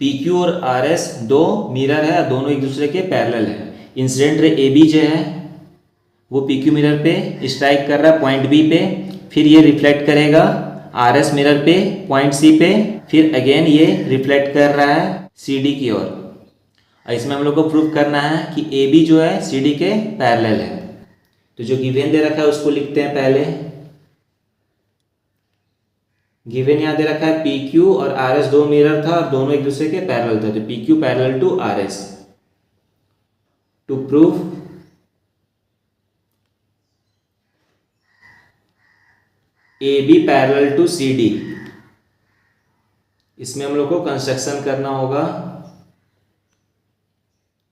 P Q और R S दो mirror है, दोनों एक दूसरे के पैरेलल है। इंसिडेंट रे ए बी जो है वो पी क्यू मिरर पे स्ट्राइक कर रहा है पॉइंट बी पे, फिर ये रिफ्लेक्ट करेगा आर एस मिरर पे पॉइंट सी पे, फिर अगेन ये रिफ्लेक्ट कर रहा है सी डी की ओर। और इसमें हम लोग को प्रूव करना है कि ए बी जो है सी डी के पैरेलल है। तो जो गिवन दे रखा है उसको लिखते हैं पहले। गिवन यहाँ दे रखा है पी क्यू और आर एस दो मिरर था और दोनों एक दूसरे के पैरेलल था, तो P Q parallel to R S. To prove A B parallel to C D, इसमें हम लोग को कंस्ट्रक्शन करना होगा।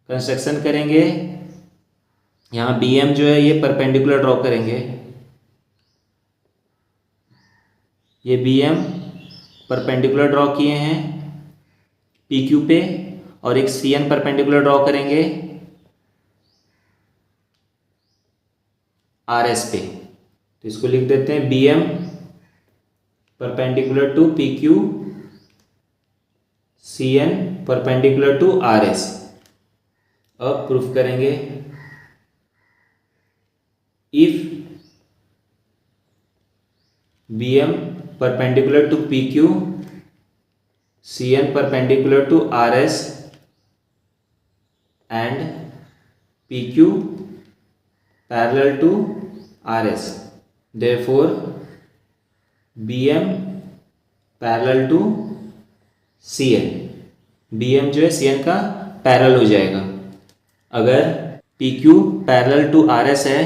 कंस्ट्रक्शन करेंगे, यहाँ बी एम जो है ये परपेंडिकुलर ड्रॉ करेंगे। ये बी एम परपेंडिकुलर ड्रॉ किए हैं पी क्यू पे, और एक सी एन परपेंडिकुलर ड्रॉ करेंगे आर एस पे। तो इसको लिख देते हैं B M perpendicular to P Q, C N perpendicular to R S. अब प्रूफ करेंगे, if B M perpendicular to PQ, CN perpendicular to RS and PQ parallel to RS, therefore BM parallel to CN। BM जो है CN का parallel हो जाएगा। अगर PQ parallel to RS है,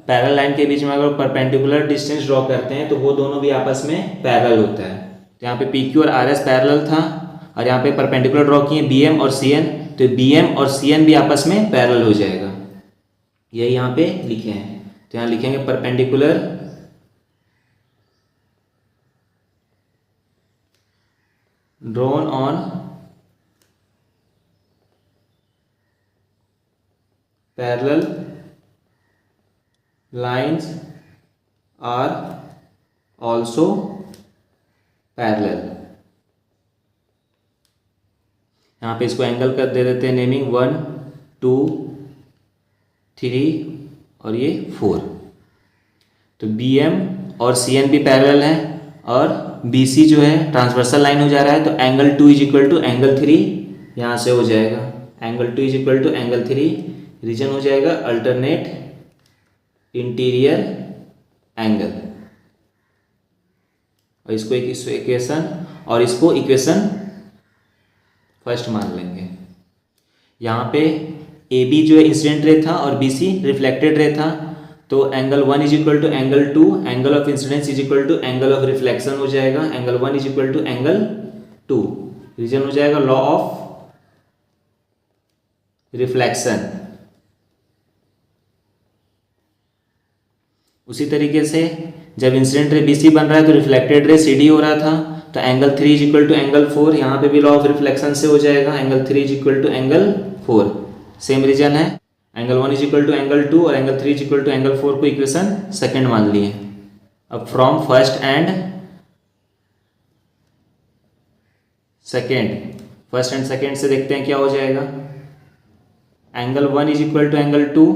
parallel line के बीच में अगर परपेंडिकुलर डिस्टेंस ड्रॉ करते हैं तो वो दोनों भी आपस में पैरेलल होता है। तो यहाँ पे पी क्यू और आर एस पैरेलल था और यहाँ पे परपेंडिकुलर ड्रॉ किए बी एम और सी एन, तो बी एम और सी एन भी आपस में पैरेलल हो जाएगा। ये यहाँ पे लिखे हैं, तो यहाँ लिखेंगे perpendicular drawn on parallel lines are also parallel। यहाँ पे इसको एंगल कर दे देते हैं नेमिंग 1 2 3 और ये 4। तो बी एम और सी एन भी पैरेलल है और बी सी जो है ट्रांसवर्सल लाइन हो जा रहा है, तो angle 2 is equal to angle 3 यहाँ से हो जाएगा। Angle 2 is equal to angle 3, reason हो जाएगा अल्टरनेट इंटीरियर एंगल। और इसको एक इक्वेशन और इसको इक्वेशन फर्स्ट मान लेंगे। यहाँ पे ए बी जो है इंसिडेंट रे था और बी सी रिफ्लेक्टेड रे था, तो angle 1 is equal to angle 2, angle of incidence is equal to angle of reflection हो जाएगा। Angle 1 is equal to angle 2, reason हो जाएगा लॉ ऑफ रिफ्लेक्शन। उसी तरीके से जब इंसिडेंट रे बी सी बन रहा है तो रिफ्लेक्टेड रे सी डी हो रहा था, तो angle 3 is equal to angle 4, यहाँ पे भी लॉ ऑफ रिफ्लेक्शन से हो जाएगा। Angle 3 is equal to angle 4, same reason है। Angle 1 is equal to angle 2 और angle 3 is equal to angle 4 को इक्वेशन सेकंड मान लिए। अब फ्रॉम फर्स्ट एंड सेकंड से देखते हैं क्या हो जाएगा। Angle 1 is equal to angle 2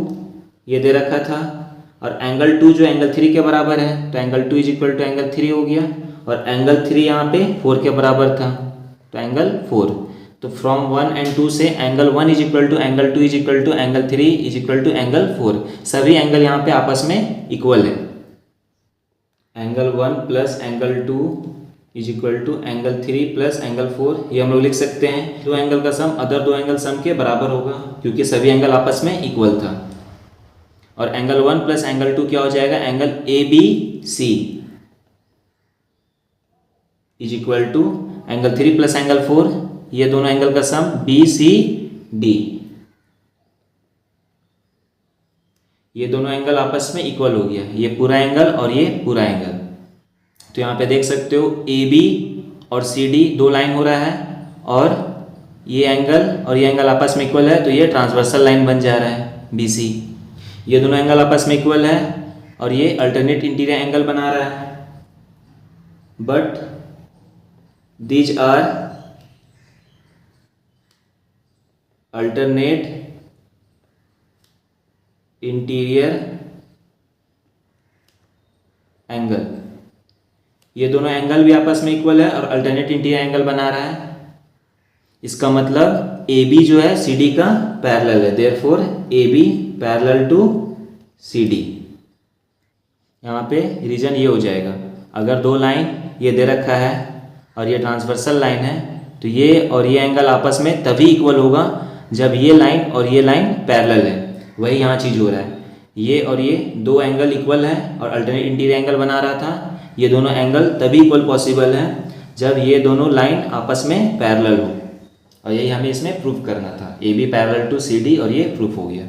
ये दे रखा था, और एंगल 2 जो एंगल 3 के बराबर है, तो angle 2 is equal to angle 3 हो गया, और एंगल 3 यहाँ पे 4 के बराबर था, तो एंगल 4। तो फ्रॉम 1 एंड 2 से angle 1 is equal to angle 2 is equal to angle 3 is equal to angle 4, सभी एंगल यहाँ पे आपस में इक्वल है। Angle 1 plus angle 2 is equal to angle 3 plus angle 4, ये हम लोग लिख सकते हैं। दो एंगल का सम अदर दो एंगल सम के बराबर होगा क्योंकि सभी एंगल आपस में इक्वल था। और एंगल 1 प्लस एंगल 2 क्या हो जाएगा, angle A B C is equal to angle 3 plus angle 4, ये दोनों एंगल का सम बी सी डी, ये दोनों एंगल आपस में इक्वल हो गया, ये पूरा एंगल और ये पूरा एंगल। तो यहाँ पे देख सकते हो ए बी और सी डी दो लाइन हो रहा है, और ये एंगल और ये एंगल आपस में इक्वल है, तो ये ट्रांसवर्सल लाइन बन जा रहा है बी सी। ये दोनों एंगल आपस में इक्वल है और ये अल्टरनेट इंटीरियर एंगल बना रहा है, but these are alternate interior angle, ये दोनों एंगल भी आपस में इक्वल है और अल्टरनेट इंटीरियर एंगल बना रहा है। इसका मतलब ए बी जो है सी डी का पैरेलल है, therefore A B parallel to C D. यहाँ पे रीजन ये हो जाएगा, अगर दो लाइन ये दे रखा है और ये ट्रांसवर्सल लाइन है तो ये और ये एंगल आपस में तभी इक्वल होगा जब ये लाइन और ये लाइन पैरेलल है। वही यहाँ चीज़ हो रहा है, ये और ये दो एंगल इक्वल है और अल्टरनेट इंटीरियर एंगल बना रहा था। ये दोनों एंगल तभी इक्वल पॉसिबल है जब ये दोनों लाइन आपस में पैरेलल हो, और यही हमें इसमें प्रूफ करना था। A B parallel to C D, और ये प्रूफ हो गया।